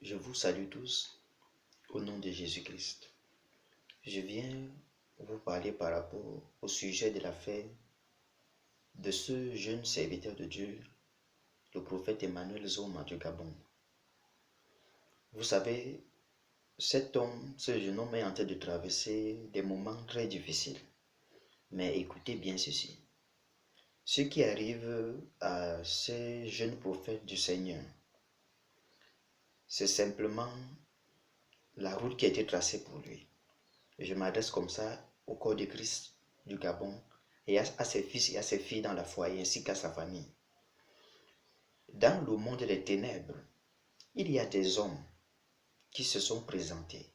Je vous salue tous au nom de Jésus-Christ. Je viens vous parler par rapport au sujet de l'affaire de ce jeune serviteur de Dieu, le prophète Emmanuel Zoma du Gabon. Vous savez, ce jeune homme est en train de traverser des moments très difficiles. Mais écoutez bien ceci. Ce qui arrive à ce jeune prophète du Seigneur, c'est simplement la route qui a été tracée pour lui. Je m'adresse comme ça au corps de Christ du Gabon et à ses fils et à ses filles dans la foi ainsi qu'à sa famille. Dans le monde des ténèbres, il y a des hommes qui se sont présentés.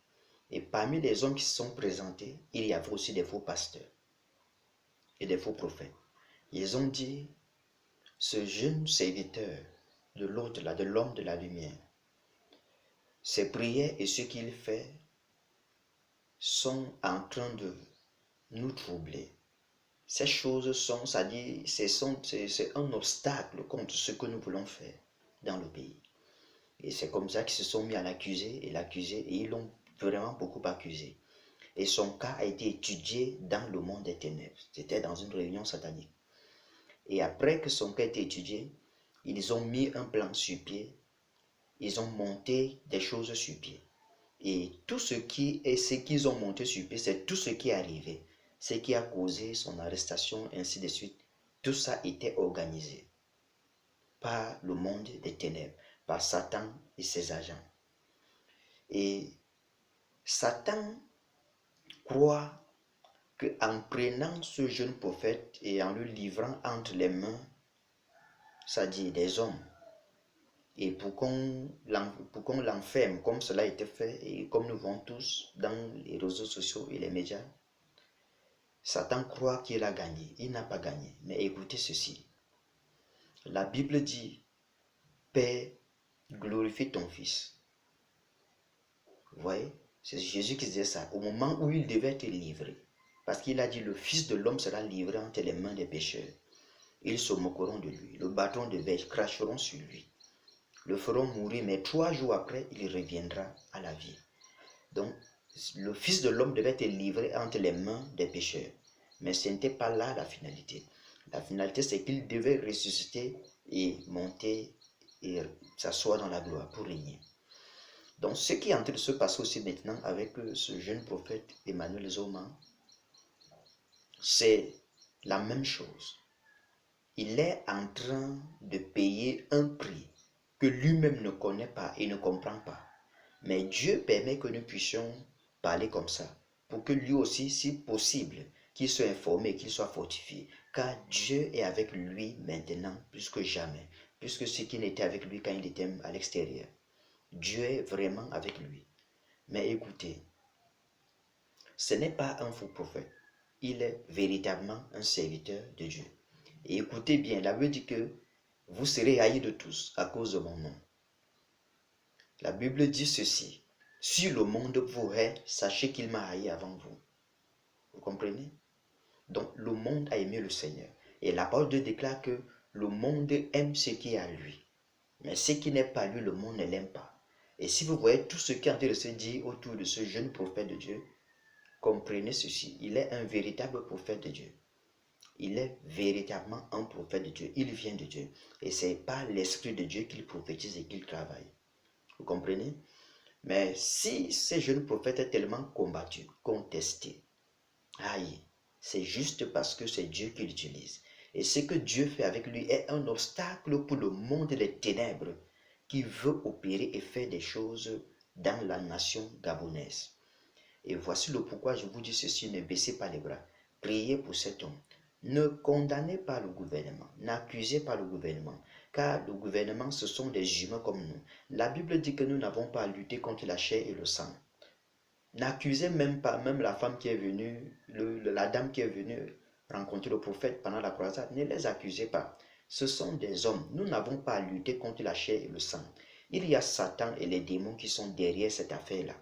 Et parmi les hommes qui se sont présentés, il y avait aussi des faux pasteurs et des faux prophètes. Ils ont dit, ce jeune serviteur de l'autre là, de l'homme de la lumière, ses prières et ce qu'il fait sont en train de nous troubler. Ces choses sont, c'est-à-dire, c'est un obstacle contre ce que nous voulons faire dans le pays. Et c'est comme ça qu'ils se sont mis à l'accuser, et ils l'ont vraiment beaucoup accusé. Et son cas a été étudié dans le monde des ténèbres. C'était dans une réunion satanique. Et après que son cas a été étudié, ils ont mis un plan sur pied, ils ont monté des choses sur pied. Et tout ce qu'ils ont monté sur pied, c'est tout ce qui est arrivé, ce qui a causé son arrestation, ainsi de suite. Tout ça était organisé par le monde des ténèbres, par Satan et ses agents. Et Satan croit qu'en prenant ce jeune prophète et en le livrant entre les mains, c'est-à-dire des hommes, et pour qu'on l'enferme comme cela a été fait, et comme nous voyons tous dans les réseaux sociaux et les médias, Satan croit qu'il a gagné. Il n'a pas gagné. Mais écoutez ceci. La Bible dit, Père, glorifie ton Fils. Vous voyez, c'est Jésus qui disait ça au moment où il devait être livré. Parce qu'il a dit, le Fils de l'homme sera livré entre les mains des pécheurs. Ils se moqueront de lui, le bâton de verge, cracheront sur lui, le feront mourir, mais 3 jours après, il reviendra à la vie. Donc, le Fils de l'homme devait être livré entre les mains des pécheurs. Mais ce n'était pas là la finalité. La finalité, c'est qu'il devait ressusciter et monter et s'asseoir dans la gloire pour régner. Donc, ce qui est en train de se passer aussi maintenant avec ce jeune prophète Emmanuel Zoma, c'est la même chose. Il est en train de payer un prix que lui-même ne connaît pas et ne comprend pas. Mais Dieu permet que nous puissions parler comme ça, pour que lui aussi, si possible, qu'il soit informé, qu'il soit fortifié. Car Dieu est avec lui maintenant plus que jamais, plus que ce qui n'était avec lui quand il était à l'extérieur. Dieu est vraiment avec lui. Mais écoutez, ce n'est pas un faux prophète. Il est véritablement un serviteur de Dieu. Et écoutez bien, la Bible dit que vous serez haïs de tous à cause de mon nom. La Bible dit ceci. Si le monde vous hait, sachez qu'il m'a haï avant vous. Vous comprenez? Donc le monde a aimé le Seigneur. Et la parole de Dieu déclare que le monde aime ce qui est à lui. Mais ce qui n'est pas lui, le monde ne l'aime pas. Et si vous voyez tout ce qui est en train de se dire autour de ce jeune prophète de Dieu, comprenez ceci. Il est un véritable prophète de Dieu. Il est véritablement un prophète de Dieu. Il vient de Dieu. Et ce n'est pas l'Esprit de Dieu qu'il prophétise et qu'il travaille. Vous comprenez? Mais si ce jeune prophète est tellement combattu, contesté, aïe, c'est juste parce que c'est Dieu qui l'utilise. Et ce que Dieu fait avec lui est un obstacle pour le monde des ténèbres qui veut opérer et faire des choses dans la nation gabonaise. Et voici le pourquoi je vous dis ceci, ne baissez pas les bras. Priez pour cet homme. Ne condamnez pas le gouvernement, n'accusez pas le gouvernement, car le gouvernement, ce sont des humains comme nous. La Bible dit que nous n'avons pas à lutter contre la chair et le sang. N'accusez même pas, même la femme qui est venue, la dame qui est venue rencontrer le prophète pendant la croisade, ne les accusez pas. Ce sont des hommes. Nous n'avons pas à lutter contre la chair et le sang. Il y a Satan et les démons qui sont derrière cette affaire-là.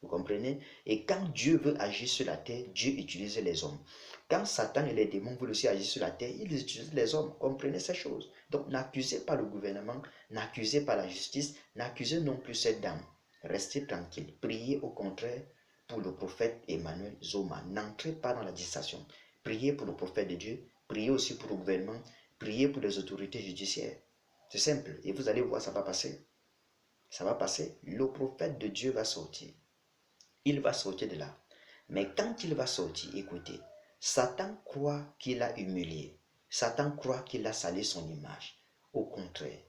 Vous comprenez? Et quand Dieu veut agir sur la terre, Dieu utilise les hommes. Quand Satan et les démons veulent aussi agir sur la terre, ils utilisent les hommes. Comprenez ces choses. Donc n'accusez pas le gouvernement, n'accusez pas la justice, n'accusez non plus cette dame. Restez tranquille. Priez au contraire pour le prophète Emmanuel Zoma. N'entrez pas dans la distraction. Priez pour le prophète de Dieu. Priez aussi pour le gouvernement. Priez pour les autorités judiciaires. C'est simple. Et vous allez voir, ça va passer. Ça va passer. Le prophète de Dieu va sortir. Il va sortir de là. Mais quand il va sortir, écoutez, Satan croit qu'il a humilié. Satan croit qu'il a salé son image. Au contraire,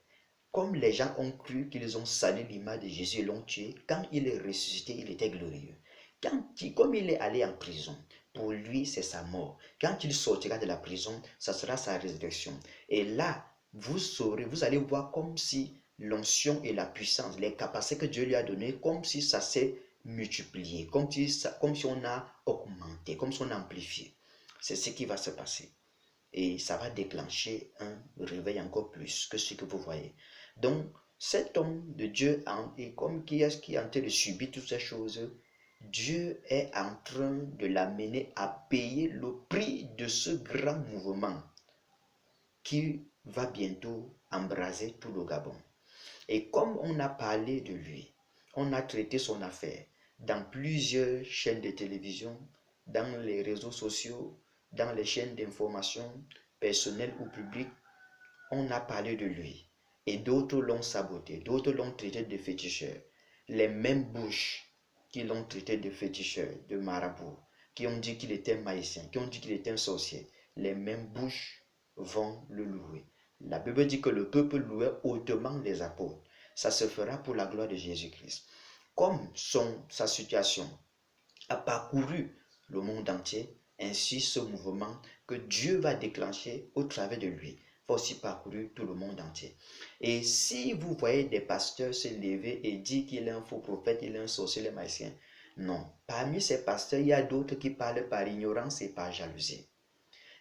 comme les gens ont cru qu'ils ont salé l'image de Jésus et l'ont tué, quand il est ressuscité, il était glorieux. Comme il est allé en prison, pour lui, c'est sa mort. Quand il sortira de la prison, ça sera sa résurrection. Et là, vous allez voir comme si l'onction et la puissance, les capacités que Dieu lui a données, comme si ça s'est multiplié, comme si on a augmenté, comme si on a amplifié. C'est ce qui va se passer. Et ça va déclencher un réveil encore plus que ce que vous voyez. Donc, cet homme de Dieu, et comme qui est en train de subir toutes ces choses, Dieu est en train de l'amener à payer le prix de ce grand mouvement qui va bientôt embraser tout le Gabon. Et comme on a parlé de lui, on a traité son affaire dans plusieurs chaînes de télévision, dans les réseaux sociaux, dans les chaînes d'information personnelles ou publiques, on a parlé de lui. Et d'autres l'ont saboté, d'autres l'ont traité de féticheur. Les mêmes bouches qui l'ont traité de féticheur, de marabout, qui ont dit qu'il était maïsien, qui ont dit qu'il était un sorcier, les mêmes bouches vont le louer. La Bible dit que le peuple louait hautement les apôtres. Ça se fera pour la gloire de Jésus-Christ. Comme sa situation a parcouru le monde entier, ainsi ce mouvement que Dieu va déclencher au travers de lui va aussi parcourir tout le monde entier. Et si vous voyez des pasteurs se lever et dire qu'il est un faux prophète, il est un sorcier, il est maïsien, non. Parmi ces pasteurs, il y a d'autres qui parlent par ignorance et par jalousie.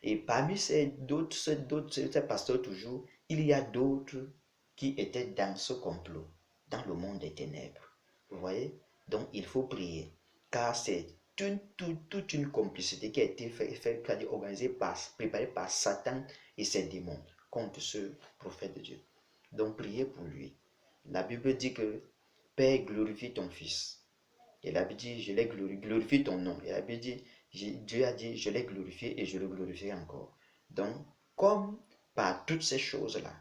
Et parmi ces pasteurs toujours, il y a d'autres qui étaient dans ce complot, dans le monde des ténèbres. Vous voyez? Donc il faut prier, car c'est toute une complicité qui a été préparée par Satan et ses démons contre ce prophète de Dieu. Donc priez pour lui. La Bible dit que Père, glorifie ton Fils. Et la Bible dit, je l'ai glorifie ton nom. Et la Bible dit, Dieu a dit, je l'ai glorifié et je le glorifierai encore. Donc, comme par toutes ces choses-là,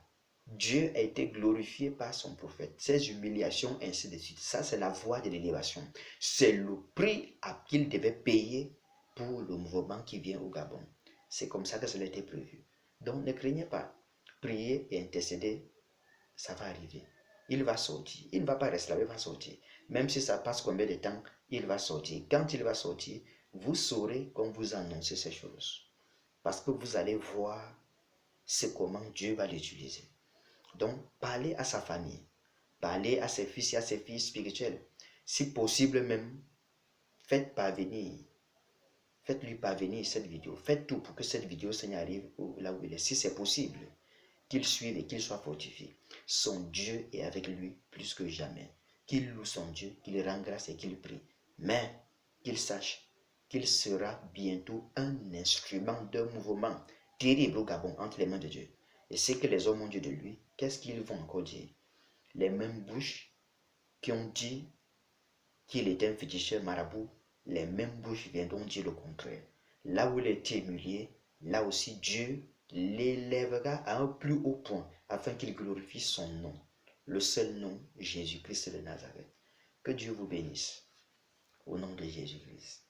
Dieu a été glorifié par son prophète, ses humiliations, ainsi de suite. Ça, c'est la voie de l'élévation. C'est le prix qu'il devait payer pour le mouvement qui vient au Gabon. C'est comme ça que cela a été prévu. Donc, ne craignez pas. Priez et intercédez, ça va arriver. Il va sortir. Il ne va pas rester là, il va sortir. Même si ça passe combien de temps, il va sortir. Quand il va sortir, vous saurez quand vous annoncez ces choses. Parce que vous allez voir comment Dieu va l'utiliser. Donc, parlez à sa famille. Parlez à ses fils et à ses filles spirituelles. Si possible même, faites-lui parvenir cette vidéo. Faites tout pour que cette vidéo arrive là où il est. Si c'est possible, qu'il suive et qu'il soit fortifié. Son Dieu est avec lui plus que jamais. Qu'il loue son Dieu, qu'il rende grâce et qu'il prie. Mais qu'il sache qu'il sera bientôt un instrument d'un mouvement terrible au Gabon entre les mains de Dieu. Et ce que les hommes ont dit de lui, qu'est-ce qu'ils vont encore dire? Les mêmes bouches qui ont dit qu'il était un féticheur marabout, les mêmes bouches viendront dire le contraire. Là où il est humilié, là aussi Dieu l'élèvera à un plus haut point afin qu'il glorifie son nom, le seul nom, Jésus-Christ de Nazareth. Que Dieu vous bénisse au nom de Jésus-Christ.